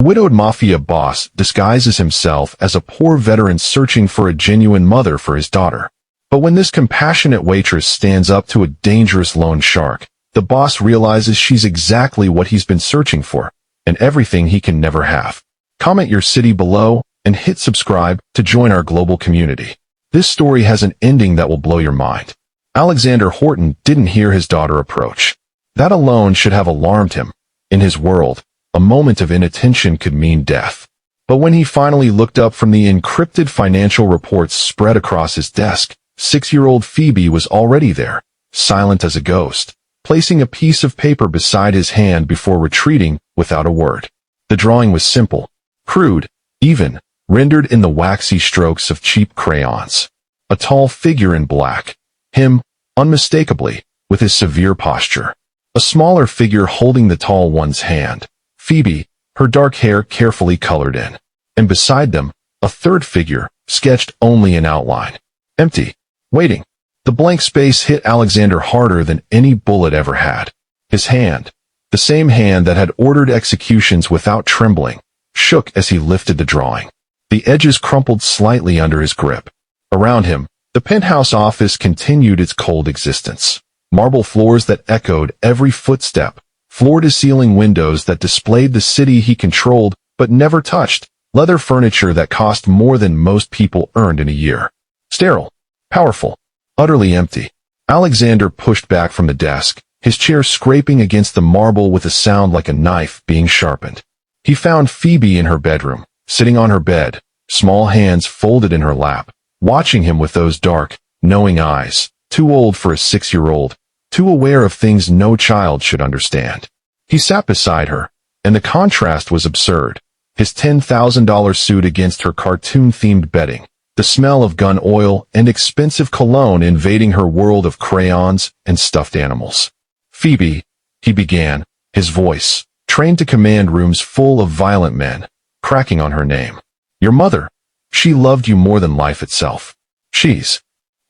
widowed Mafia boss disguises himself as a poor veteran searching for a genuine mother for his daughter. But when this compassionate waitress stands up to a dangerous loan shark, the boss realizes she's exactly what he's been searching for, and everything he can never have. Comment your city below, and hit subscribe to join our global community. This story has an ending that will blow your mind. Alexander Horton didn't hear his daughter approach. That alone should have alarmed him. In his world, a moment of inattention could mean death. But when he finally looked up from the encrypted financial reports spread across his desk, 6-year-old Phoebe was already there, silent as a ghost, placing a piece of paper beside his hand before retreating without a word. The drawing was simple, crude, even, rendered in the waxy strokes of cheap crayons. A tall figure in black, him, unmistakably, with his severe posture. A smaller figure holding the tall one's hand, Phoebe, her dark hair carefully colored in. And beside them, a third figure, sketched only in outline. Empty. Waiting. The blank space hit Alexander harder than any bullet ever had. His hand, the same hand that had ordered executions without trembling, shook as he lifted the drawing. The edges crumpled slightly under his grip. Around him, the penthouse office continued its cold existence. Marble floors that echoed every footstep, floor-to-ceiling windows that displayed the city he controlled but never touched, leather furniture that cost more than most people earned in a year. Sterile, powerful, utterly empty. Alexander pushed back from the desk, his chair scraping against the marble with a sound like a knife being sharpened. He found Phoebe in her bedroom, sitting on her bed, small hands folded in her lap, watching him with those dark, knowing eyes, too old for a 6-year-old, too aware of things no child should understand. He sat beside her, and the contrast was absurd. His $10,000 suit against her cartoon-themed bedding, the smell of gun oil and expensive cologne invading her world of crayons and stuffed animals. Phoebe, he began, his voice, trained to command rooms full of violent men, cracking on her name. Your mother. She loved you more than life itself.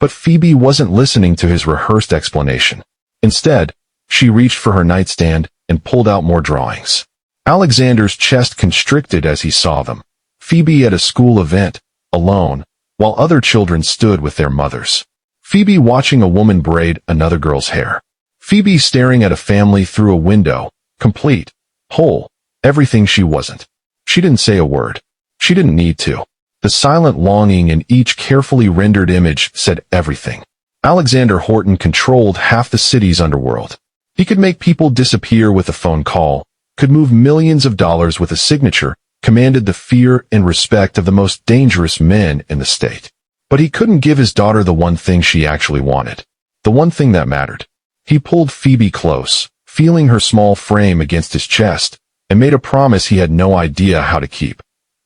But Phoebe wasn't listening to his rehearsed explanation. Instead, she reached for her nightstand and pulled out more drawings. Alexander's chest constricted as he saw them. Phoebe at a school event, alone, while other children stood with their mothers. Phoebe watching a woman braid another girl's hair. Phoebe staring at a family through a window, complete, whole, everything she wasn't. She didn't say a word. She didn't need to. The silent longing in each carefully rendered image said everything. Alexander Horton controlled half the city's underworld. He could make people disappear with a phone call, could move millions of dollars with a signature, commanded the fear and respect of the most dangerous men in the state. But he couldn't give his daughter the one thing she actually wanted. The one thing that mattered. He pulled Phoebe close, feeling her small frame against his chest, and made a promise he had no idea how to keep.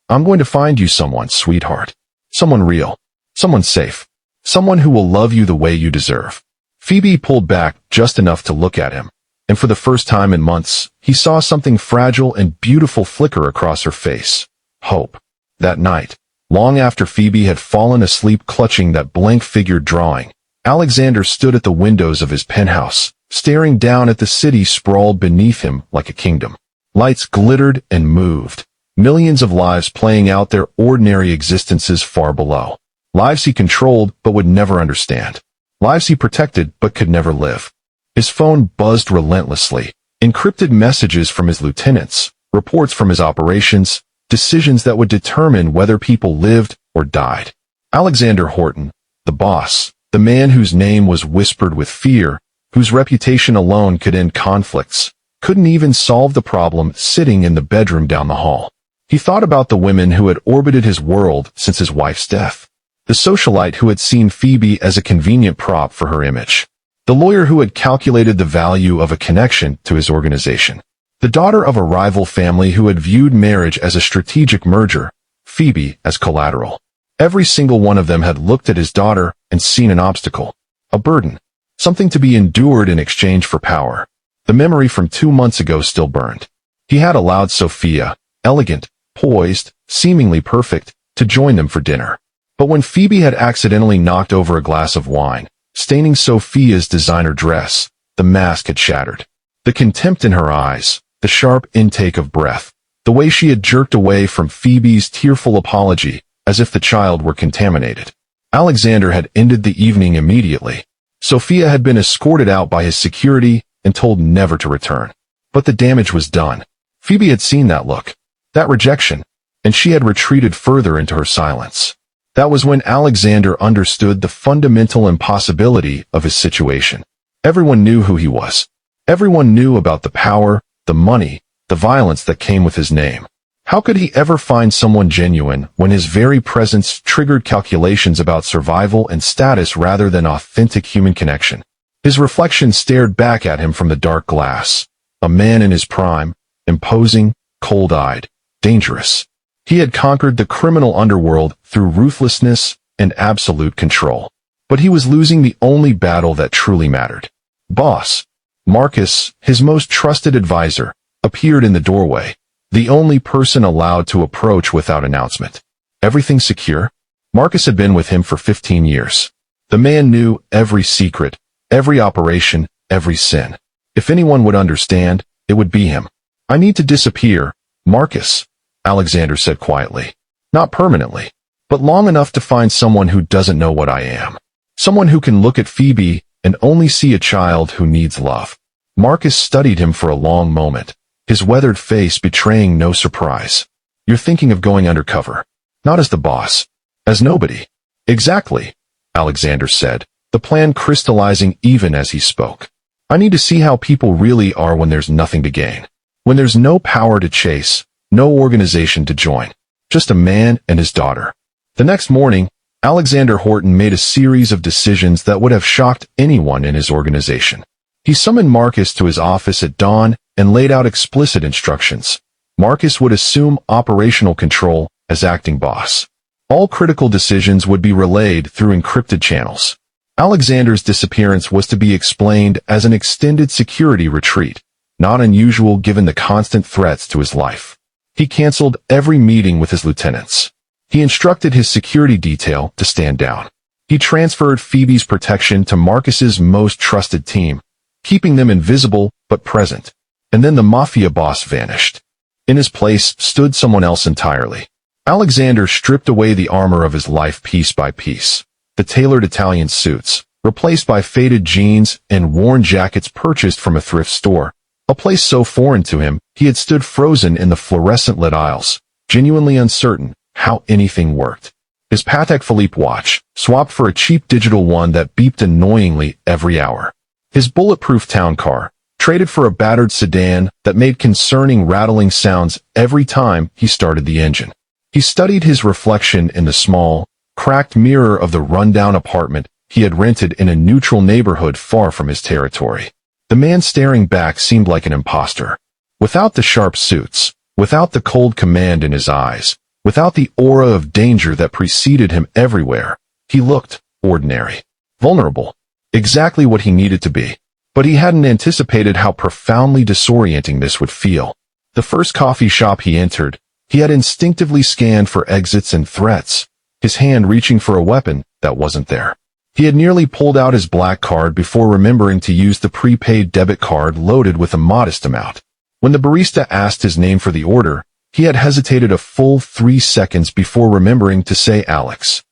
I'm going to find you someone, sweetheart. Someone real. Someone safe. Someone who will love you the way you deserve. Phoebe pulled back just enough to look at him, and for the first time in months, he saw something fragile and beautiful flicker across her face. Hope. That night, long after Phoebe had fallen asleep clutching that blank-figured drawing, Alexander stood at the windows of his penthouse, staring down at the city sprawled beneath him like a kingdom. Lights glittered and moved. Millions of lives playing out their ordinary existences far below. Lives he controlled but would never understand. Lives he protected but could never live. His phone buzzed relentlessly. Encrypted messages from his lieutenants, reports from his operations, decisions that would determine whether people lived or died. Alexander Horton, the boss, the man whose name was whispered with fear, whose reputation alone could end conflicts, couldn't even solve the problem sitting in the bedroom down the hall. He thought about the women who had orbited his world since his wife's death. The socialite who had seen Phoebe as a convenient prop for her image. The lawyer who had calculated the value of a connection to his organization. The daughter of a rival family who had viewed marriage as a strategic merger, Phoebe as collateral. Every single one of them had looked at his daughter and seen an obstacle. A burden. Something to be endured in exchange for power. The memory from 2 months ago still burned. He had allowed Sophia, elegant, poised, seemingly perfect, to join them for dinner. But when Phoebe had accidentally knocked over a glass of wine, staining Sophia's designer dress, the mask had shattered. The contempt in her eyes, the sharp intake of breath, The way she had jerked away from Phoebe's tearful apology, as if the child were contaminated. Alexander had ended the evening immediately. Sophia had been escorted out by his security and told never to return. But the damage was done. Phoebe had seen that look, that rejection, and she had retreated further into her silence. That was when Alexander understood the fundamental impossibility of his situation. Everyone knew who he was. Everyone knew about the power, the money, the violence that came with his name. How could he ever find someone genuine when his very presence triggered calculations about survival and status rather than authentic human connection? His reflection stared back at him from the dark glass. A man in his prime, imposing, cold-eyed, dangerous. He had conquered the criminal underworld through ruthlessness and absolute control. But he was losing the only battle that truly mattered. Boss Marcus, his most trusted advisor, appeared in the doorway, the only person allowed to approach without announcement. Everything secure? Marcus had been with him for 15 years. The man knew every secret, every operation, every sin. If anyone would understand, it would be him. I need to disappear, Marcus, Alexander said quietly. Not permanently, but long enough to find someone who doesn't know what I am. Someone who can look at Phoebe and only see a child who needs love. Marcus studied him for a long moment, his weathered face betraying no surprise. You're thinking of going undercover. Not as the boss. As nobody. Exactly, Alexander said, the plan crystallizing even as he spoke. I need to see how people really are when there's nothing to gain. When there's no power to chase, no organization to join. Just a man and his daughter. The next morning, Alexander Horton made a series of decisions that would have shocked anyone in his organization. He summoned Marcus to his office at dawn and laid out explicit instructions. Marcus would assume operational control as acting boss. All critical decisions would be relayed through encrypted channels. Alexander's disappearance was to be explained as an extended security retreat, not unusual given the constant threats to his life. He canceled every meeting with his lieutenants. He instructed his security detail to stand down. He transferred Phoebe's protection to Marcus's most trusted team, keeping them invisible but present. And then the Mafia boss vanished. In his place stood someone else entirely. Alexander stripped away the armor of his life piece by piece. The tailored Italian suits, replaced by faded jeans and worn jackets purchased from a thrift store. A place so foreign to him, he had stood frozen in the fluorescent-lit aisles, genuinely uncertain how anything worked. His Patek Philippe watch, swapped for a cheap digital one that beeped annoyingly every hour. His bulletproof town car, traded for a battered sedan that made concerning rattling sounds every time he started the engine. He studied his reflection in the small, cracked mirror of the rundown apartment he had rented in a neutral neighborhood far from his territory. The man staring back seemed like an imposter. Without the sharp suits, without the cold command in his eyes, without the aura of danger that preceded him everywhere, he looked ordinary. Vulnerable. Exactly what he needed to be. But he hadn't anticipated how profoundly disorienting this would feel. The first coffee shop he entered, he had instinctively scanned for exits and threats, his hand reaching for a weapon that wasn't there. He had nearly pulled out his black card before remembering to use the prepaid debit card loaded with a modest amount. When the barista asked his name for the order, he had hesitated a full 3 seconds before remembering to say Alex.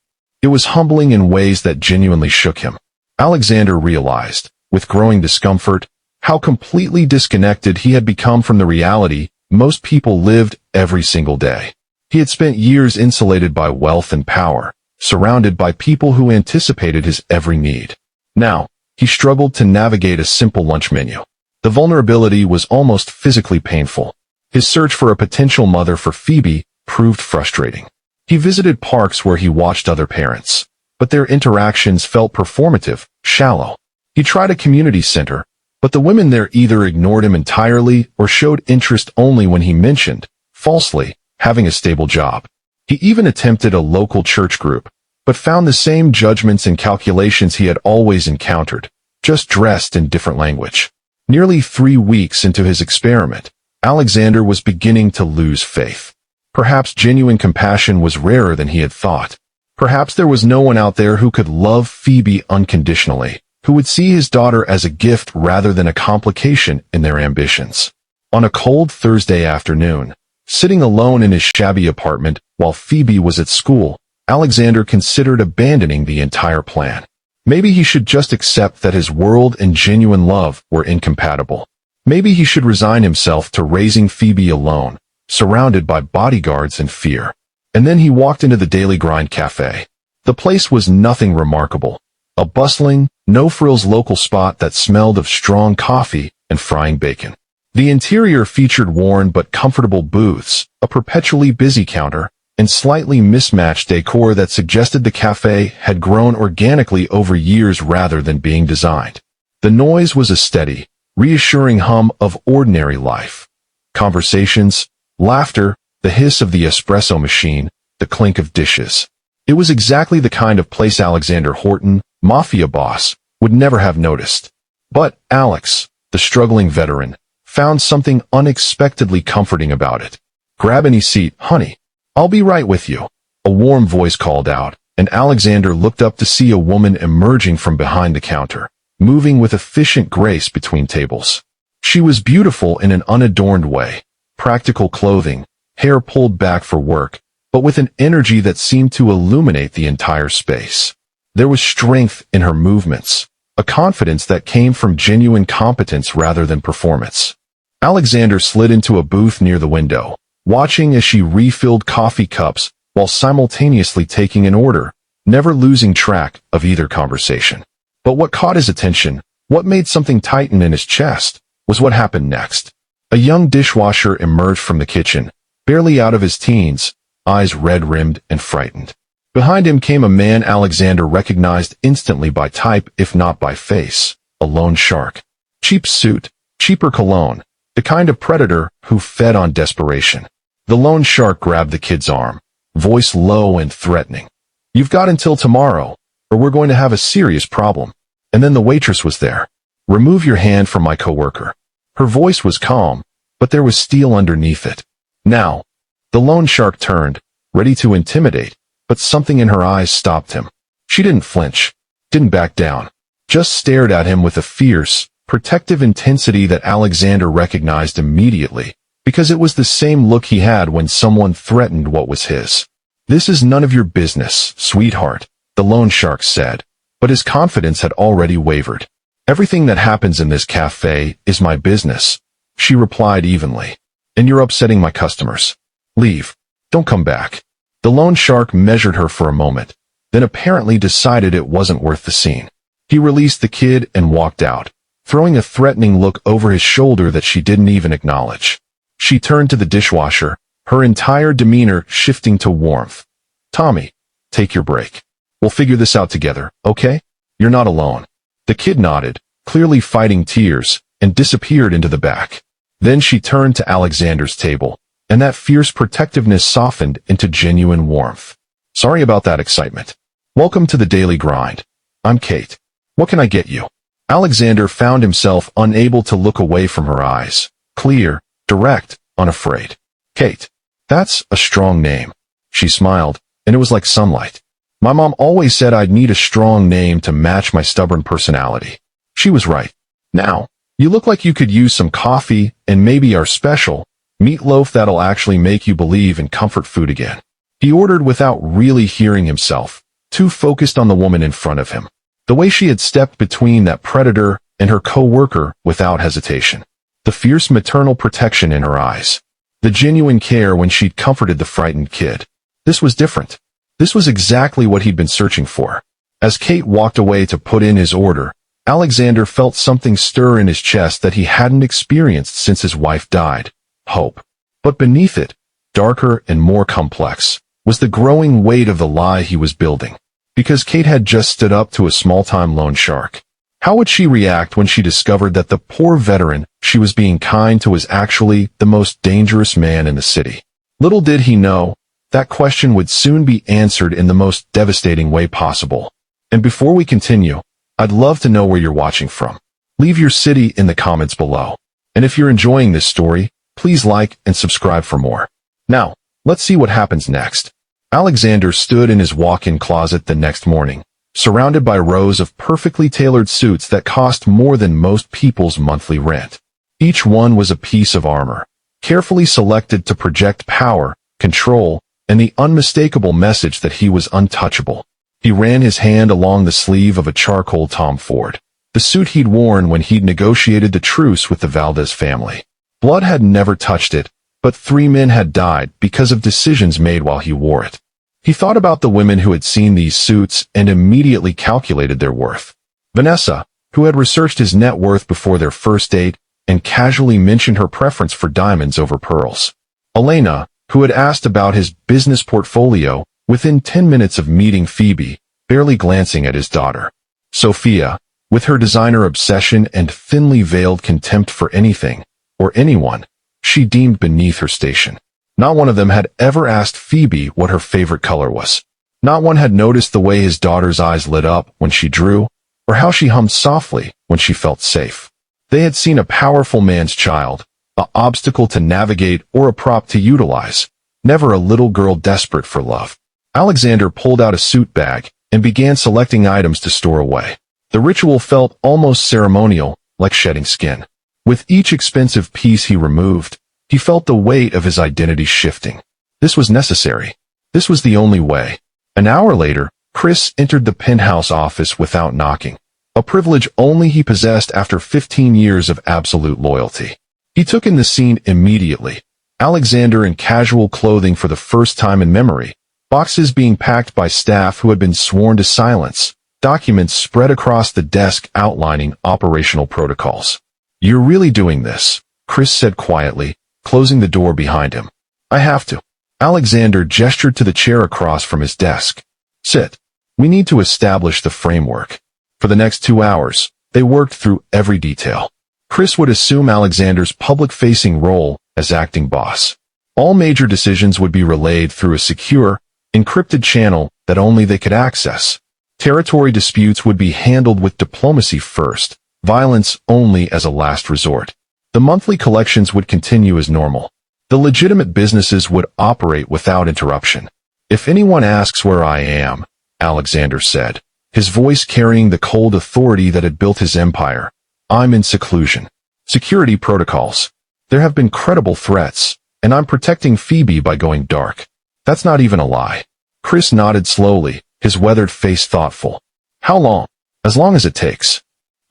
It was humbling in ways that genuinely shook him. Alexander realized, with growing discomfort, how completely disconnected he had become from the reality most people lived every single day. He had spent years insulated by wealth and power, surrounded by people who anticipated his every need. Now, he struggled to navigate a simple lunch menu. The vulnerability was almost physically painful. His search for a potential mother for Phoebe proved frustrating. He visited parks where he watched other parents, but their interactions felt performative, shallow. He tried a community center, but the women there either ignored him entirely or showed interest only when he mentioned, falsely, having a stable job. He even attempted a local church group, but found the same judgments and calculations he had always encountered, just dressed in different language. Nearly 3 weeks into his experiment, Alexander was beginning to lose faith. Perhaps genuine compassion was rarer than he had thought. Perhaps there was no one out there who could love Phoebe unconditionally, who would see his daughter as a gift rather than a complication in their ambitions. On a cold Thursday afternoon, Sitting alone in his shabby apartment while Phoebe was at school, Alexander considered abandoning the entire plan. Maybe he should just accept that his world and genuine love were incompatible. Maybe he should resign himself to raising Phoebe alone, surrounded by bodyguards and fear. And then he walked into the Daily Grind Café. The place was nothing remarkable. A bustling, no-frills local spot that smelled of strong coffee and frying bacon. The interior featured worn but comfortable booths, a perpetually busy counter, and slightly mismatched decor that suggested the cafe had grown organically over years rather than being designed. The noise was a steady, reassuring hum of ordinary life. Conversations, laughter, the hiss of the espresso machine, the clink of dishes. It was exactly the kind of place Alexander Horton, Mafia boss, would never have noticed. But Alex, the struggling veteran, found something unexpectedly comforting about it. "Grab any seat, honey. I'll be right with you," a warm voice called out, and Alexander looked up to see a woman emerging from behind the counter, moving with efficient grace between tables. She was beautiful in an unadorned way, practical clothing, hair pulled back for work, but with an energy that seemed to illuminate the entire space. There was strength in her movements, a confidence that came from genuine competence rather than performance. Alexander slid into a booth near the window, watching as she refilled coffee cups while simultaneously taking an order, never losing track of either conversation. But what caught his attention, what made something tighten in his chest, was what happened next. A young dishwasher emerged from the kitchen, barely out of his teens, eyes red-rimmed and frightened. Behind him came a man Alexander recognized instantly by type if not by face, a loan shark. Cheap suit, cheaper cologne, the kind of predator who fed on desperation. The loan shark grabbed the kid's arm, voice low and threatening. "You've got until tomorrow, or we're going to have a serious problem." And then the waitress was there. "Remove your hand from my coworker." Her voice was calm, but there was steel underneath it. Now, the loan shark turned, ready to intimidate, but something in her eyes stopped him. She didn't flinch, didn't back down, just stared at him with a fierce, protective intensity that Alexander recognized immediately, because it was the same look he had when someone threatened what was his. "This is none of your business, sweetheart," the loan shark said, but his confidence had already wavered. "Everything that happens in this cafe is my business," she replied evenly. "And you're upsetting my customers. Leave. Don't come back." The loan shark measured her for a moment, then apparently decided it wasn't worth the scene. He released the kid and walked out, throwing a threatening look over his shoulder that she didn't even acknowledge. She turned to the dishwasher, her entire demeanor shifting to warmth. "Tommy, take your break. We'll figure this out together, okay? You're not alone." The kid nodded, clearly fighting tears, and disappeared into the back. Then she turned to Alexander's table, and that fierce protectiveness softened into genuine warmth. "Sorry about that excitement. Welcome to the Daily Grind. I'm Kate. What can I get you?" Alexander found himself unable to look away from her eyes, clear, direct, unafraid. "Kate. That's a strong name." She smiled, and it was like sunlight. "My mom always said I'd need a strong name to match my stubborn personality." She was right. "Now, you look like you could use some coffee and maybe our special, meatloaf that'll actually make you believe in comfort food again." He ordered without really hearing himself, too focused on the woman in front of him. The way she had stepped between that predator and her co-worker without hesitation. The fierce maternal protection in her eyes. The genuine care when she'd comforted the frightened kid. This was different. This was exactly what he'd been searching for. As Kate walked away to put in his order, Alexander felt something stir in his chest that he hadn't experienced since his wife died. Hope. But beneath it, darker and more complex, was the growing weight of the lie he was building. Because Kate had just stood up to a small-time loan shark. How would she react when she discovered that the poor veteran she was being kind to was actually the most dangerous man in the city? Little did he know, that question would soon be answered in the most devastating way possible. And before we continue, I'd love to know where you're watching from. Leave your city in the comments below. And if you're enjoying this story, please like and subscribe for more. Now, let's see what happens next. Alexander stood in his walk-in closet the next morning, surrounded by rows of perfectly tailored suits that cost more than most people's monthly rent. Each one was a piece of armor, carefully selected to project power, control, and the unmistakable message that he was untouchable. He ran his hand along the sleeve of a charcoal Tom Ford, the suit he'd worn when he'd negotiated the truce with the Valdez family. Blood had never touched it, but 3 men had died because of decisions made while he wore it. He thought about the women who had seen these suits and immediately calculated their worth. Vanessa, who had researched his net worth before their first date and casually mentioned her preference for diamonds over pearls. Elena, who had asked about his business portfolio within 10 minutes of meeting Phoebe, barely glancing at his daughter. Sophia, with her designer obsession and thinly veiled contempt for anything or anyone she deemed beneath her station. Not one of them had ever asked Phoebe what her favorite color was. Not one had noticed the way his daughter's eyes lit up when she drew, or how she hummed softly when she felt safe. They had seen a powerful man's child, an obstacle to navigate or a prop to utilize, never a little girl desperate for love. Alexander pulled out a suit bag and began selecting items to store away. The ritual felt almost ceremonial, like shedding skin. With each expensive piece he removed, he felt the weight of his identity shifting. This was necessary. This was the only way. An hour later, Chris entered the penthouse office without knocking, a privilege only he possessed after 15 years of absolute loyalty. He took in the scene immediately. Alexander in casual clothing for the first time in memory, boxes being packed by staff who had been sworn to silence, documents spread across the desk outlining operational protocols. "You're really doing this," Chris said quietly, closing the door behind him. "I have to." Alexander gestured to the chair across from his desk. "Sit. We need to establish the framework." For the next 2 hours, they worked through every detail. Chris would assume Alexander's public-facing role as acting boss. All major decisions would be relayed through a secure, encrypted channel that only they could access. Territory disputes would be handled with diplomacy first, violence only as a last resort. The monthly collections would continue as normal. The legitimate businesses would operate without interruption. "If anyone asks where I am," Alexander said, his voice carrying the cold authority that had built his empire, "I'm in seclusion. Security protocols. There have been credible threats, and I'm protecting Phoebe by going dark. That's not even a lie." Chris nodded slowly, his weathered face thoughtful. "How long?" "As long as it takes."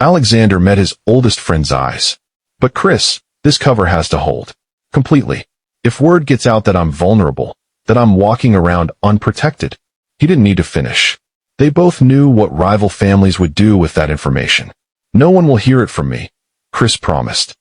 Alexander met his oldest friend's eyes. "But Chris, this cover has to hold. Completely. If word gets out that I'm vulnerable, that I'm walking around unprotected." He didn't need to finish. They both knew what rival families would do with that information. "No one will hear it from me," Chris promised.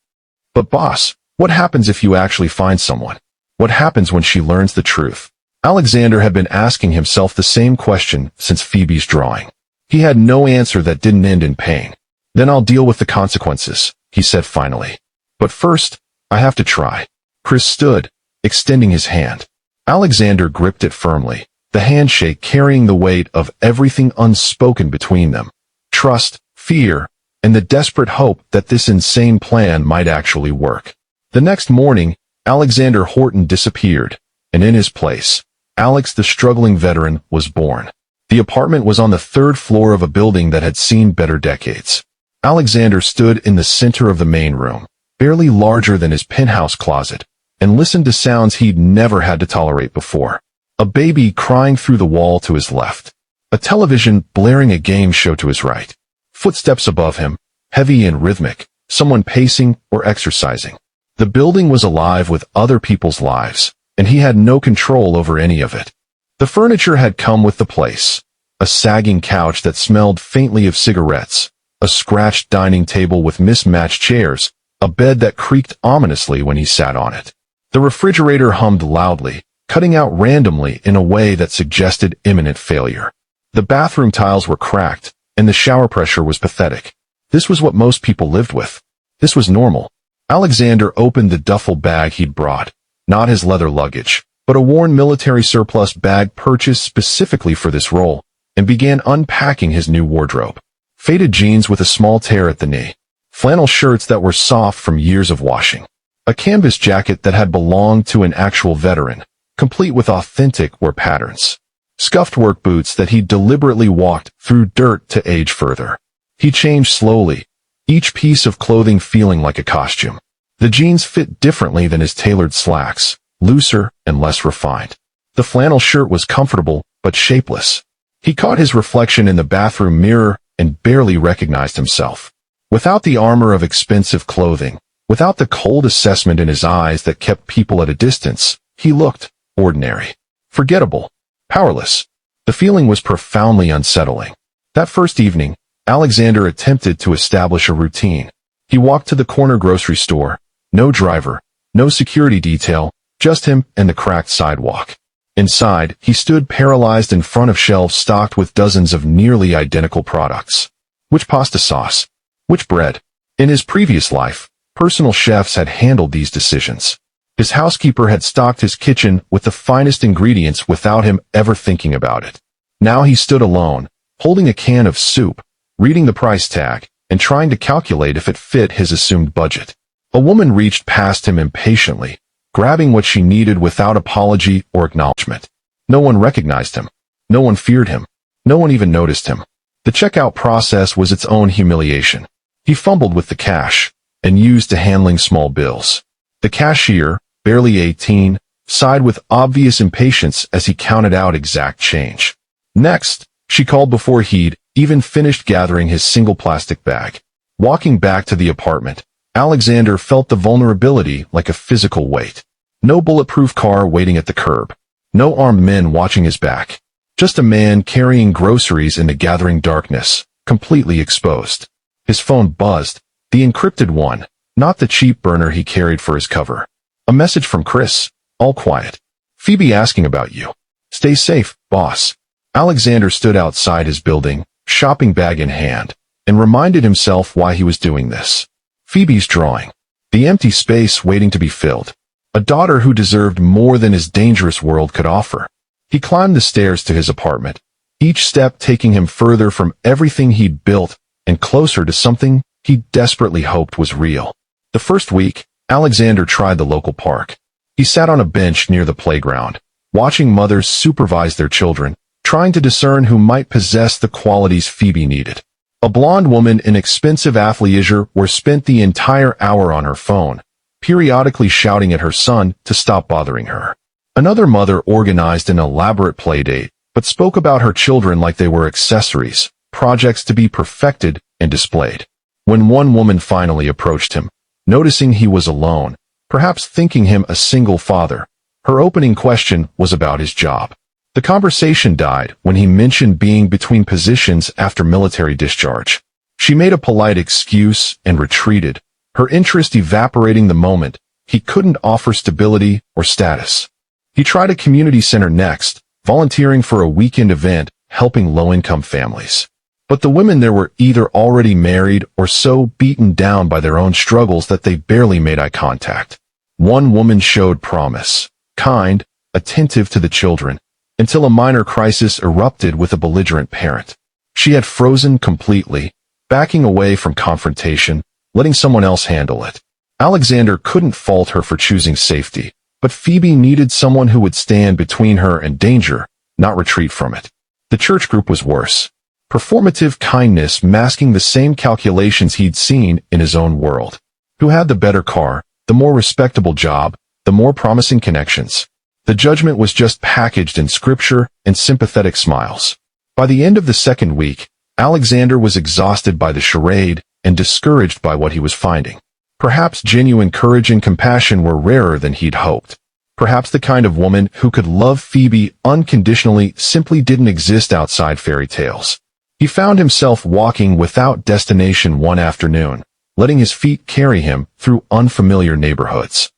"But boss, what happens if you actually find someone? What happens when she learns the truth?" Alexander had been asking himself the same question since Phoebe's drawing. He had no answer that didn't end in pain. "Then I'll deal with the consequences," he said finally. "But first, I have to try." Chris stood, extending his hand. Alexander gripped it firmly, the handshake carrying the weight of everything unspoken between them. Trust, fear, and the desperate hope that this insane plan might actually work. The next morning, Alexander Horton disappeared, and in his place, Alex the struggling veteran was born. The apartment was on the 3rd floor of a building that had seen better decades. Alexander stood in the center of the main room, barely larger than his penthouse closet, and listened to sounds he'd never had to tolerate before. A baby crying through the wall to his left. A television blaring a game show to his right. Footsteps above him, heavy and rhythmic, someone pacing or exercising. The building was alive with other people's lives, and he had no control over any of it. The furniture had come with the place. A sagging couch that smelled faintly of cigarettes, a scratched dining table with mismatched chairs, a bed that creaked ominously when he sat on it. The refrigerator hummed loudly, cutting out randomly in a way that suggested imminent failure. The bathroom tiles were cracked, and the shower pressure was pathetic. This was what most people lived with. This was normal. Alexander opened the duffel bag he'd brought, not his leather luggage, but a worn military surplus bag purchased specifically for this role, and began unpacking his new wardrobe. Faded jeans with a small tear at the knee. Flannel shirts that were soft from years of washing. A canvas jacket that had belonged to an actual veteran, complete with authentic wear patterns. Scuffed work boots that he deliberately walked through dirt to age further. He changed slowly, each piece of clothing feeling like a costume. The jeans fit differently than his tailored slacks, looser and less refined. The flannel shirt was comfortable, but shapeless. He caught his reflection in the bathroom mirror and barely recognized himself. Without the armor of expensive clothing, without the cold assessment in his eyes that kept people at a distance, he looked ordinary, forgettable, powerless. The feeling was profoundly unsettling. That first evening, Alexander attempted to establish a routine. He walked to the corner grocery store. No driver, no security detail, just him and the cracked sidewalk. Inside, he stood paralyzed in front of shelves stocked with dozens of nearly identical products. Which pasta sauce? Which bread? In his previous life, personal chefs had handled these decisions. His housekeeper had stocked his kitchen with the finest ingredients without him ever thinking about it. Now he stood alone, holding a can of soup, reading the price tag, and trying to calculate if it fit his assumed budget. A woman reached past him impatiently, grabbing what she needed without apology or acknowledgement. No one recognized him. No one feared him. No one even noticed him. The checkout process was its own humiliation. He fumbled with the cash, and used to handling small bills. The cashier, barely 18, sighed with obvious impatience as he counted out exact change. Next, she called before he'd even finished gathering his single plastic bag. Walking back to the apartment, Alexander felt the vulnerability like a physical weight. No bulletproof car waiting at the curb. No armed men watching his back. Just a man carrying groceries in the gathering darkness, completely exposed. His phone buzzed, the encrypted one, not the cheap burner he carried for his cover. A message from Chris, all quiet. Phoebe asking about you. Stay safe, boss. Alexander stood outside his building, shopping bag in hand, and reminded himself why he was doing this. Phoebe's drawing. The empty space waiting to be filled. A daughter who deserved more than his dangerous world could offer. He climbed the stairs to his apartment, each step taking him further from everything he'd built and closer to something he desperately hoped was real. The first week, Alexander tried the local park. He sat on a bench near the playground, watching mothers supervise their children, trying to discern who might possess the qualities Phoebe needed. A blonde woman in expensive athleisure spent the entire hour on her phone, periodically shouting at her son to stop bothering her. Another mother organized an elaborate playdate, but spoke about her children like they were accessories, projects to be perfected and displayed. When one woman finally approached him, noticing he was alone, perhaps thinking him a single father, her opening question was about his job. The conversation died when he mentioned being between positions after military discharge. She made a polite excuse and retreated, her interest evaporating the moment he couldn't offer stability or status. He tried a community center next, volunteering for a weekend event helping low-income families. But the women there were either already married or so beaten down by their own struggles that they barely made eye contact. One woman showed promise, kind, attentive to the children, until a minor crisis erupted with a belligerent parent. She had frozen completely, backing away from confrontation, letting someone else handle it. Alexander couldn't fault her for choosing safety, but Phoebe needed someone who would stand between her and danger, not retreat from it. The church group was worse. Performative kindness masking the same calculations he'd seen in his own world. Who had the better car, the more respectable job, the more promising connections? The judgment was just packaged in scripture and sympathetic smiles. By the end of the second week, Alexander was exhausted by the charade and discouraged by what he was finding. Perhaps genuine courage and compassion were rarer than he'd hoped. Perhaps the kind of woman who could love Phoebe unconditionally simply didn't exist outside fairy tales. He found himself walking without destination one afternoon, letting his feet carry him through unfamiliar neighborhoods.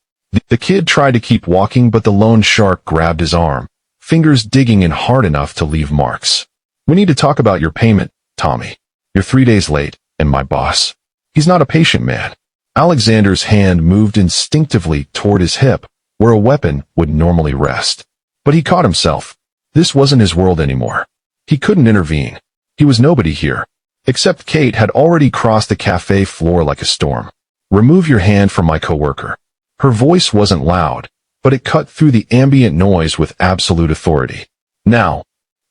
The kid tried to keep walking, but the loan shark grabbed his arm, fingers digging in hard enough to leave marks. We need to talk about your payment, Tommy. You're 3 days late, and my boss. He's not a patient man. Alexander's hand moved instinctively toward his hip, where a weapon would normally rest. But he caught himself. This wasn't his world anymore. He couldn't intervene. He was nobody here. Except Kate had already crossed the cafe floor like a storm. Remove your hand from my coworker. Her voice wasn't loud, but it cut through the ambient noise with absolute authority. Now,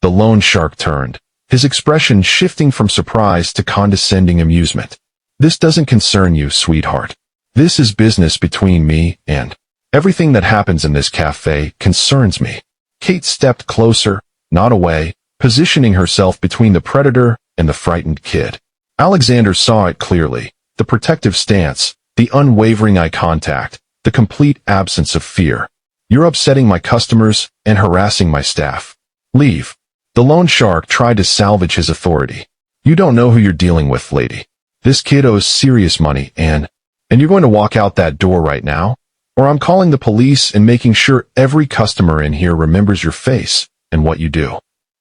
the loan shark turned, his expression shifting from surprise to condescending amusement. This doesn't concern you, sweetheart. This is business between me and everything that happens in this cafe concerns me. Kate stepped closer, not away, positioning herself between the predator and the frightened kid. Alexander saw it clearly, the protective stance, the unwavering eye contact, the complete absence of fear. You're upsetting my customers and harassing my staff. Leave. The loan shark tried to salvage his authority. You don't know who you're dealing with, lady. This kid owes serious money and you're going to walk out that door right now? Or I'm calling the police and making sure every customer in here remembers your face and what you do.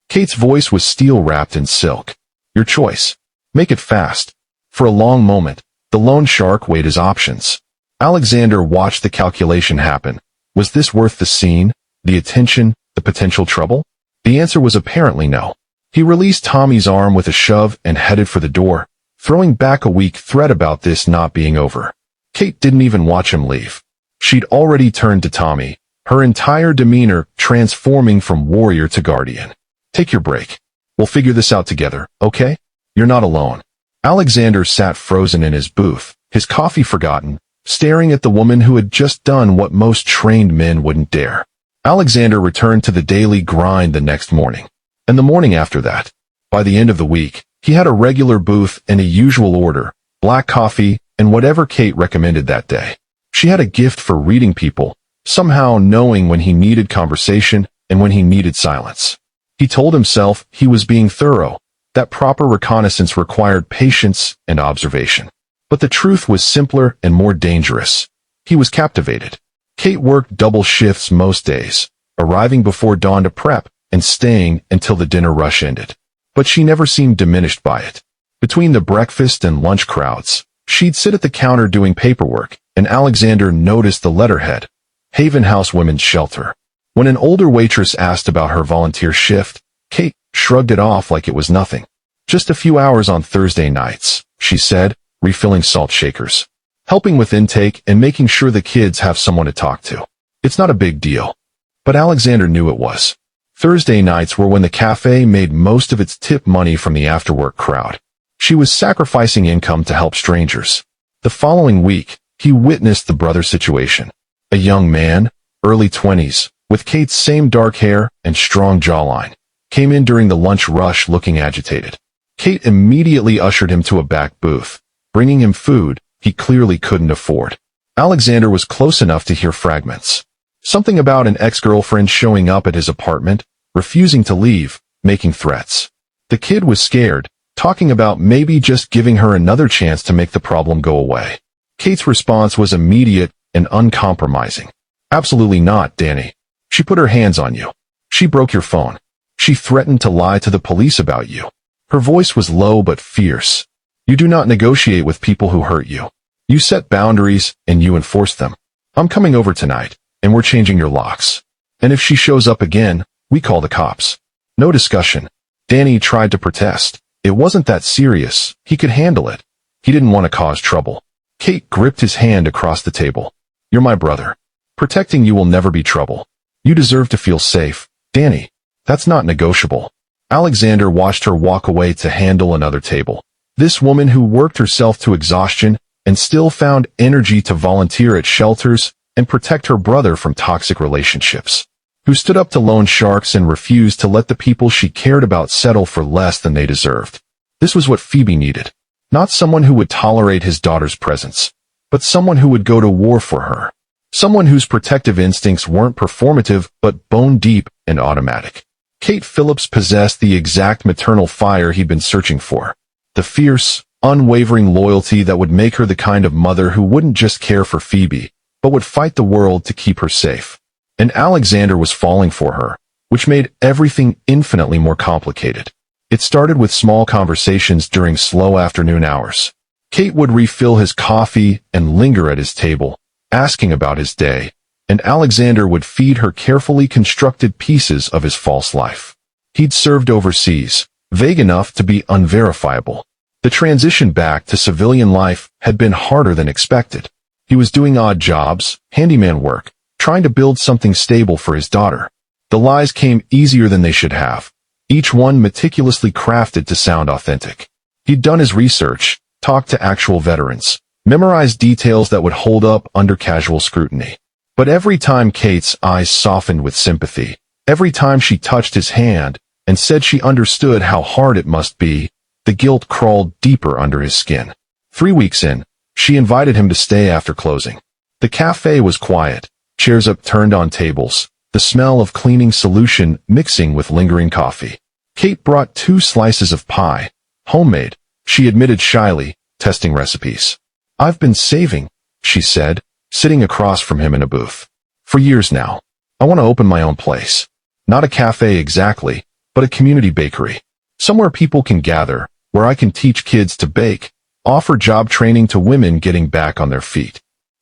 Kate's voice was steel wrapped in silk. Your choice. Make it fast. For a long moment, the loan shark weighed his options. Alexander watched the calculation happen. Was this worth the scene, the attention, the potential trouble? The answer was apparently no. He released Tommy's arm with a shove and headed for the door, throwing back a weak threat about this not being over. Kate didn't even watch him leave. She'd already turned to Tommy, her entire demeanor transforming from warrior to guardian. Take your break. We'll figure this out together, okay? You're not alone. Alexander sat frozen in his booth, his coffee forgotten, staring at the woman who had just done what most trained men wouldn't dare. Alexander returned to the daily grind the next morning, and the morning after that. By the end of the week, he had a regular booth and a usual order, black coffee, and whatever Kate recommended that day. She had a gift for reading people, somehow knowing when he needed conversation and when he needed silence. He told himself he was being thorough, that proper reconnaissance required patience and observation. But the truth was simpler and more dangerous. He was captivated. Kate worked double shifts most days, arriving before dawn to prep and staying until the dinner rush ended. But she never seemed diminished by it. Between the breakfast and lunch crowds, she'd sit at the counter doing paperwork, and Alexander noticed the letterhead, Haven House Women's Shelter. When an older waitress asked about her volunteer shift, Kate shrugged it off like it was nothing. Just a few hours on Thursday nights, she said, refilling salt shakers, helping with intake and making sure the kids have someone to talk to. It's not a big deal. But Alexander knew it was. Thursday nights were when the cafe made most of its tip money from the after-work crowd. She was sacrificing income to help strangers. The following week, he witnessed the brother situation. A young man, early 20s, with Kate's same dark hair and strong jawline, came in during the lunch rush looking agitated. Kate immediately ushered him to a back booth, bringing him food he clearly couldn't afford. Alexander was close enough to hear fragments. Something about an ex-girlfriend showing up at his apartment, refusing to leave, making threats. The kid was scared, talking about maybe just giving her another chance to make the problem go away. Kate's response was immediate and uncompromising. Absolutely not, Danny. She put her hands on you. She broke your phone. She threatened to lie to the police about you. Her voice was low but fierce. You do not negotiate with people who hurt you. You set boundaries and you enforce them. I'm coming over tonight, and we're changing your locks. And if she shows up again, we call the cops. No discussion. Danny tried to protest. It wasn't that serious. He could handle it. He didn't want to cause trouble. Kate gripped his hand across the table. You're my brother. Protecting you will never be trouble. You deserve to feel safe. Danny, that's not negotiable. Alexander watched her walk away to handle another table. This woman who worked herself to exhaustion and still found energy to volunteer at shelters and protect her brother from toxic relationships, who stood up to loan sharks and refused to let the people she cared about settle for less than they deserved. This was what Phoebe needed. Not someone who would tolerate his daughter's presence, but someone who would go to war for her. Someone whose protective instincts weren't performative but bone-deep and automatic. Kate Phillips possessed the exact maternal fire he'd been searching for. The fierce, unwavering loyalty that would make her the kind of mother who wouldn't just care for Phoebe, but would fight the world to keep her safe. And Alexander was falling for her, which made everything infinitely more complicated. It started with small conversations during slow afternoon hours. Kate would refill his coffee and linger at his table, asking about his day, and Alexander would feed her carefully constructed pieces of his false life. He'd served overseas, vague enough to be unverifiable. The transition back to civilian life had been harder than expected. He was doing odd jobs, handyman work, trying to build something stable for his daughter. The lies came easier than they should have, each one meticulously crafted to sound authentic. He'd done his research, talked to actual veterans, Memorize details that would hold up under casual scrutiny. But every time Kate's eyes softened with sympathy, every time she touched his hand and said she understood how hard it must be, the guilt crawled deeper under his skin. 3 weeks in, she invited him to stay after closing. The cafe was quiet, chairs upturned on tables, the smell of cleaning solution mixing with lingering coffee. Kate brought 2 slices of pie, homemade, she admitted shyly, testing recipes. "I've been saving," she said, sitting across from him in a booth. "For years now. I want to open my own place. Not a cafe exactly, but a community bakery. Somewhere people can gather, where I can teach kids to bake, offer job training to women getting back on their feet."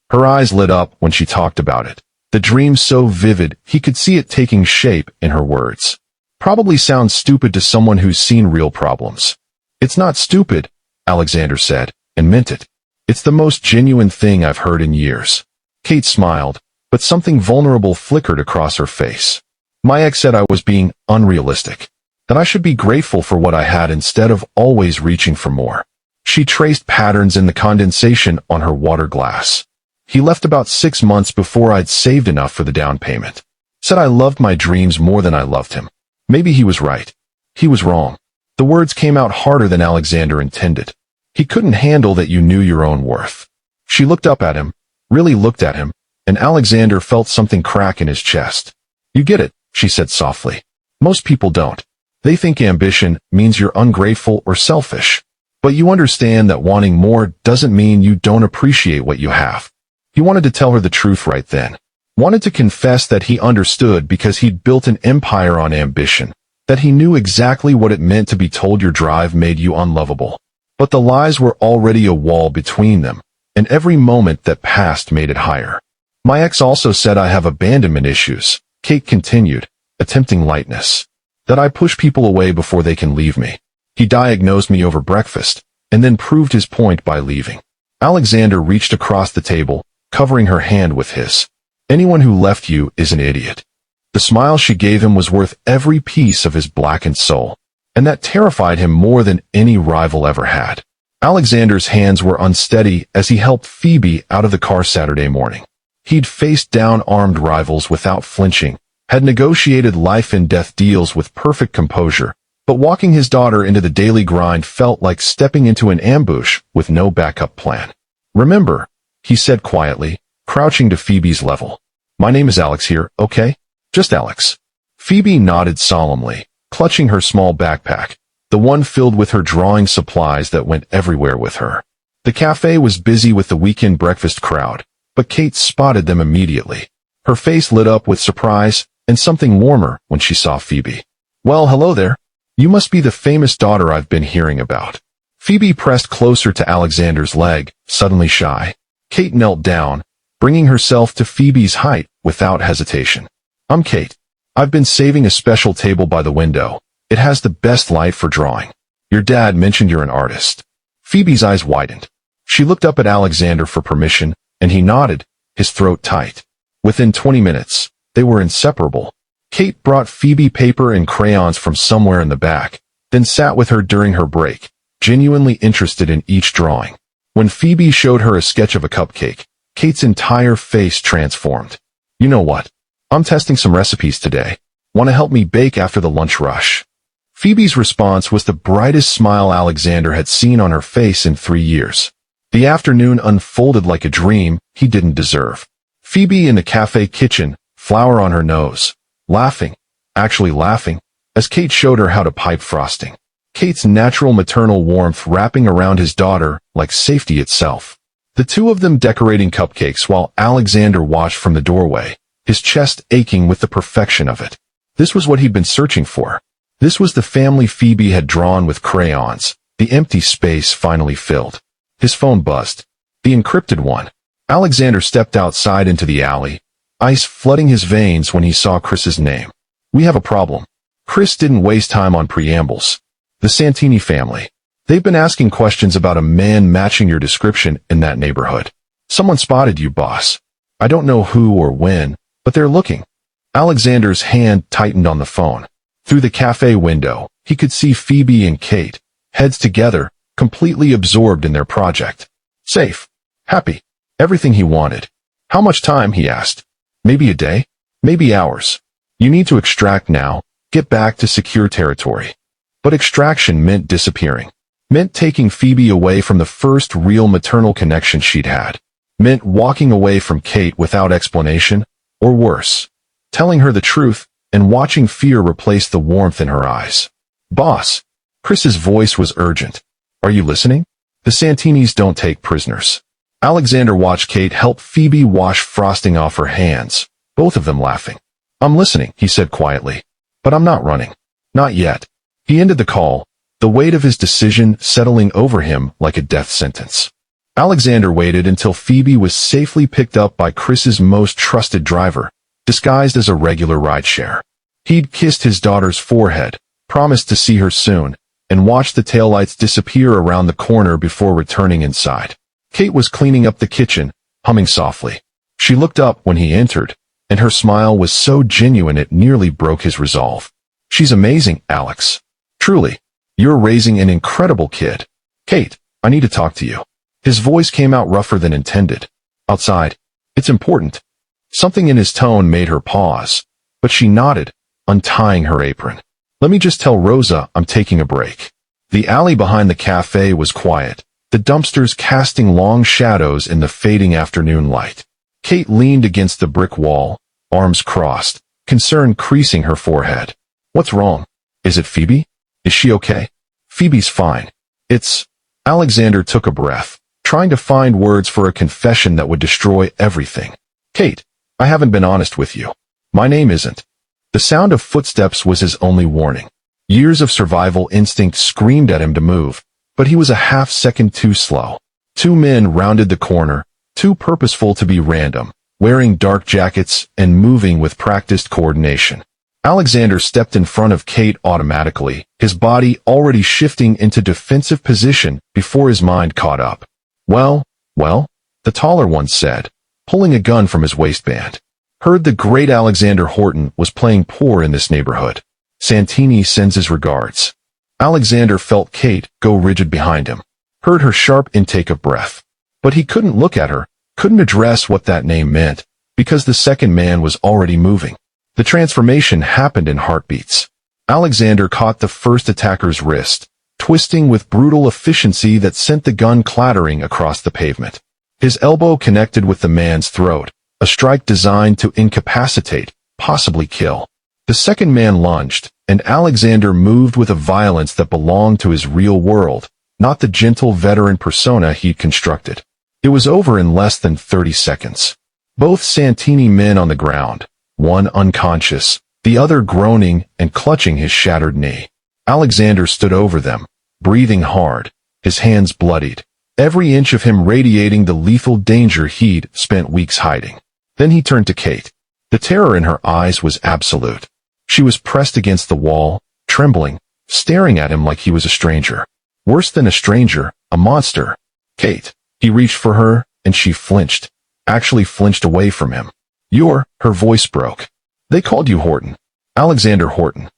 Her eyes lit up when she talked about it, the dream so vivid he could see it taking shape in her words. "Probably sounds stupid to someone who's seen real problems." "It's not stupid," Alexander said, and meant it. "It's the most genuine thing I've heard in years." Kate smiled, but something vulnerable flickered across her face. "My ex said I was being unrealistic, that I should be grateful for what I had instead of always reaching for more." She traced patterns in the condensation on her water glass. "He left about 6 months before I'd saved enough for the down payment. Said I loved my dreams more than I loved him. Maybe he was right. He was wrong." The words came out harder than Alexander intended. "He couldn't handle that you knew your own worth." She looked up at him, really looked at him, and Alexander felt something crack in his chest. "You get it," she said softly. "Most people don't. They think ambition means you're ungrateful or selfish. But you understand that wanting more doesn't mean you don't appreciate what you have." He wanted to tell her the truth right then. Wanted to confess that he understood because he'd built an empire on ambition, that he knew exactly what it meant to be told your drive made you unlovable. But the lies were already a wall between them, and every moment that passed made it higher. "My ex also said I have abandonment issues," Kate continued, attempting lightness. "That I push people away before they can leave me. He diagnosed me over breakfast, and then proved his point by leaving." Alexander reached across the table, covering her hand with his. "Anyone who left you is an idiot." The smile she gave him was worth every piece of his blackened soul, and that terrified him more than any rival ever had. Alexander's hands were unsteady as he helped Phoebe out of the car Saturday morning. He'd faced down armed rivals without flinching, had negotiated life-and-death deals with perfect composure, but walking his daughter into the daily grind felt like stepping into an ambush with no backup plan. "Remember," he said quietly, crouching to Phoebe's level. "My name is Alex here, okay? Just Alex." Phoebe nodded solemnly, clutching her small backpack, the one filled with her drawing supplies that went everywhere with her. The cafe was busy with the weekend breakfast crowd, but Kate spotted them immediately. Her face lit up with surprise and something warmer when she saw Phoebe. "Well, hello there. You must be the famous daughter I've been hearing about." Phoebe pressed closer to Alexander's leg, suddenly shy. Kate knelt down, bringing herself to Phoebe's height without hesitation. "I'm Kate. I've been saving a special table by the window. It has the best light for drawing. Your dad mentioned you're an artist." Phoebe's eyes widened. She looked up at Alexander for permission, and he nodded, his throat tight. Within 20 minutes, they were inseparable. Kate brought Phoebe paper and crayons from somewhere in the back, then sat with her during her break, genuinely interested in each drawing. When Phoebe showed her a sketch of a cupcake, Kate's entire face transformed. "You know what? I'm testing some recipes today. Want to help me bake after the lunch rush?" Phoebe's response was the brightest smile Alexander had seen on her face in 3 years. The afternoon unfolded like a dream he didn't deserve. Phoebe in the cafe kitchen, flour on her nose, laughing, actually laughing, as Kate showed her how to pipe frosting. Kate's natural maternal warmth wrapping around his daughter like safety itself. The two of them decorating cupcakes while Alexander watched from the doorway, his chest aching with the perfection of it. This was what he'd been searching for. This was the family Phoebe had drawn with crayons, the empty space finally filled. His phone buzzed. The encrypted one. Alexander stepped outside into the alley, ice flooding his veins when he saw Chris's name. "We have a problem." Chris didn't waste time on preambles. "The Santini family. They've been asking questions about a man matching your description in that neighborhood. Someone spotted you, boss. I don't know who or when, but they're looking." Alexander's hand tightened on the phone. Through the cafe window, he could see Phoebe and Kate, heads together, completely absorbed in their project. "Safe." Happy. Everything he wanted. How much time, he asked. Maybe a day? Maybe hours. You need to extract now, get back to secure territory. But extraction meant disappearing. Meant taking Phoebe away from the first real maternal connection she'd had. Meant walking away from Kate without explanation, or worse, telling her the truth and watching fear replace the warmth in her eyes. Boss. Chris's voice was urgent. Are you listening? The Santinis don't take prisoners. Alexander watched Kate help Phoebe wash frosting off her hands, both of them laughing. I'm listening, he said quietly. But I'm not running. Not yet. He ended the call, the weight of his decision settling over him like a death sentence. Alexander waited until Phoebe was safely picked up by Chris's most trusted driver, disguised as a regular rideshare. He'd kissed his daughter's forehead, promised to see her soon, and watched the taillights disappear around the corner before returning inside. Kate was cleaning up the kitchen, humming softly. She looked up when he entered, and her smile was so genuine it nearly broke his resolve. She's amazing, Alex. Truly. You're raising an incredible kid. Kate, I need to talk to you. His voice came out rougher than intended. Outside. It's important. Something in his tone made her pause, but she nodded, untying her apron. Let me just tell Rosa I'm taking a break. The alley behind the cafe was quiet, the dumpsters casting long shadows in the fading afternoon light. Kate leaned against the brick wall, arms crossed, concern creasing her forehead. What's wrong? Is it Phoebe? Is she okay? Phoebe's fine. Alexander took a breath, trying to find words for a confession that would destroy everything. Kate, I haven't been honest with you. My name isn't. The sound of footsteps was his only warning. Years of survival instinct screamed at him to move, but he was a half-second too slow. Two men rounded the corner, too purposeful to be random, wearing dark jackets and moving with practiced coordination. Alexander stepped in front of Kate automatically, his body already shifting into defensive position before his mind caught up. Well, the taller one said, pulling a gun from his waistband. Heard the great Alexander Horton was playing poor in this neighborhood. Santini sends his regards. Alexander felt Kate go rigid behind him. Heard her sharp intake of breath. But he couldn't look at her, couldn't address what that name meant, because the second man was already moving. The transformation happened in heartbeats. Alexander caught the first attacker's wrist, twisting with brutal efficiency that sent the gun clattering across the pavement. His elbow connected with the man's throat, a strike designed to incapacitate, possibly kill. The second man lunged, and Alexander moved with a violence that belonged to his real world, not the gentle veteran persona he'd constructed. It was over in less than 30 seconds. Both Santini men on the ground, one unconscious, the other groaning and clutching his shattered knee. Alexander stood over them, breathing hard, his hands bloodied, every inch of him radiating the lethal danger he'd spent weeks hiding. Then he turned to Kate. The terror in her eyes was absolute. She was pressed against the wall, trembling, staring at him like he was a stranger. Worse than a stranger, a monster. Kate. He reached for her, and she flinched, actually flinched away from him. Her voice broke. They called you Horton. Alexander Horton.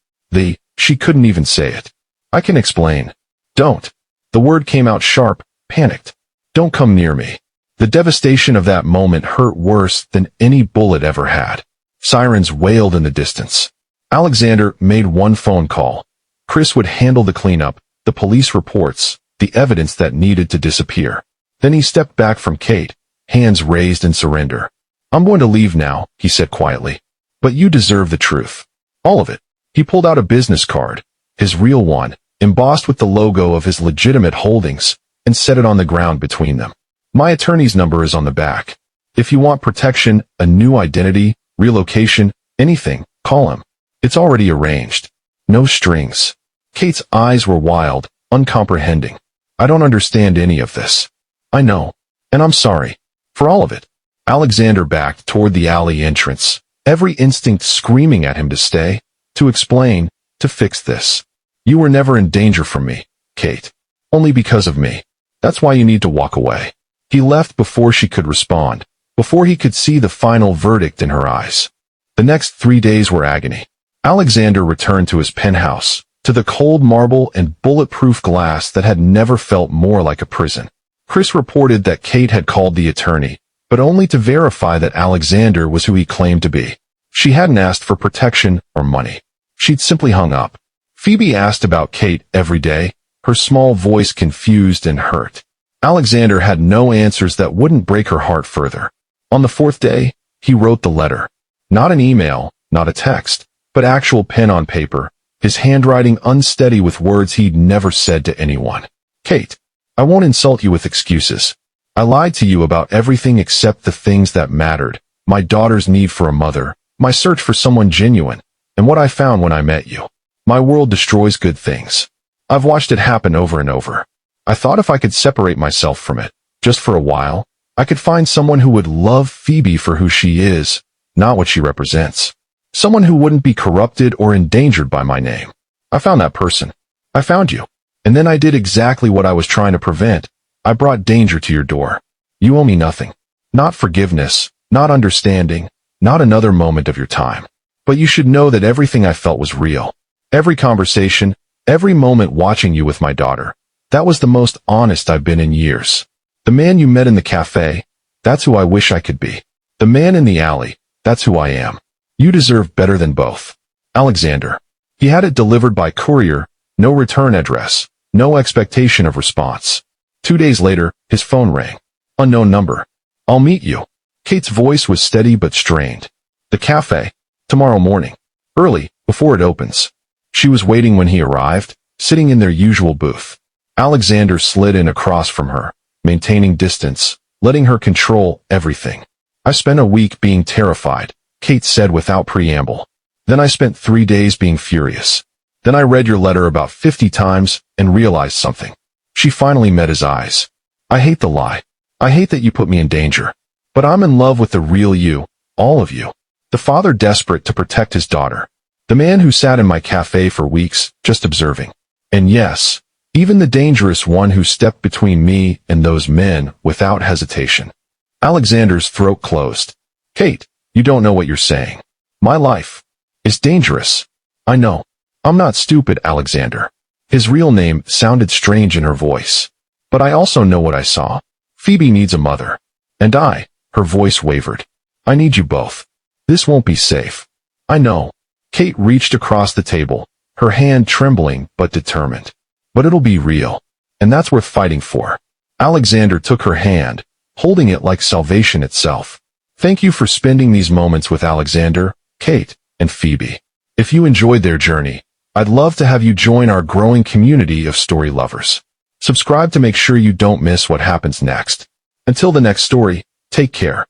She couldn't even say it. I can explain. Don't. The word came out sharp, panicked. Don't come near me. The devastation of that moment hurt worse than any bullet ever had. Sirens wailed in the distance. Alexander made one phone call. Chris would handle the cleanup, the police reports, the evidence that needed to disappear. Then he stepped back from Kate, hands raised in surrender. I'm going to leave now, he said quietly. But you deserve the truth. All of it. He pulled out a business card, his real one, embossed with the logo of his legitimate holdings, and set it on the ground between them. My attorney's number is on the back. If you want protection, a new identity, relocation, anything, call him. It's already arranged. No strings. Kate's eyes were wild, uncomprehending. I don't understand any of this. I know. And I'm sorry. For all of it. Alexander backed toward the alley entrance, every instinct screaming at him to stay, to explain, to fix this. You were never in danger from me, Kate. Only because of me. That's why you need to walk away. He left before she could respond, before he could see the final verdict in her eyes. The next 3 days were agony. Alexander returned to his penthouse, to the cold marble and bulletproof glass that had never felt more like a prison. Chris reported that Kate had called the attorney, but only to verify that Alexander was who he claimed to be. She hadn't asked for protection or money. She'd simply hung up. Phoebe asked about Kate every day, her small voice confused and hurt. Alexander had no answers that wouldn't break her heart further. On the fourth day, he wrote the letter. Not an email, not a text, but actual pen on paper, his handwriting unsteady with words he'd never said to anyone. Kate, I won't insult you with excuses. I lied to you about everything except the things that mattered, my daughter's need for a mother, my search for someone genuine, and what I found when I met you. My world destroys good things. I've watched it happen over and over. I thought if I could separate myself from it, just for a while, I could find someone who would love Phoebe for who she is, not what she represents. Someone who wouldn't be corrupted or endangered by my name. I found that person. I found you. And then I did exactly what I was trying to prevent. I brought danger to your door. You owe me nothing. Not forgiveness, not understanding, not another moment of your time. But you should know that everything I felt was real. Every conversation, every moment watching you with my daughter. That was the most honest I've been in years. The man you met in the cafe, that's who I wish I could be. The man in the alley, that's who I am. You deserve better than both. Alexander. He had it delivered by courier, no return address, no expectation of response. 2 days later, his phone rang. Unknown number. I'll meet you. Kate's voice was steady but strained. The cafe. Tomorrow morning. Early, before it opens. She was waiting when he arrived, sitting in their usual booth. Alexander slid in across from her, maintaining distance, letting her control everything. I spent a week being terrified, Kate said without preamble. Then I spent 3 days being furious. Then I read your letter about 50 times and realized something. She finally met his eyes. I hate the lie. I hate that you put me in danger. But I'm in love with the real you, all of you. The father desperate to protect his daughter. The man who sat in my cafe for weeks, just observing. And yes, even the dangerous one who stepped between me and those men without hesitation. Alexander's throat closed. Kate, you don't know what you're saying. My life is dangerous. I know. I'm not stupid, Alexander. His real name sounded strange in her voice. But I also know what I saw. Phoebe needs a mother. And her voice wavered. I need you both. This won't be safe. I know. Kate reached across the table, her hand trembling but determined. But it'll be real. And that's worth fighting for. Alexander took her hand, holding it like salvation itself. Thank you for spending these moments with Alexander, Kate, and Phoebe. If you enjoyed their journey, I'd love to have you join our growing community of story lovers. Subscribe to make sure you don't miss what happens next. Until the next story, take care.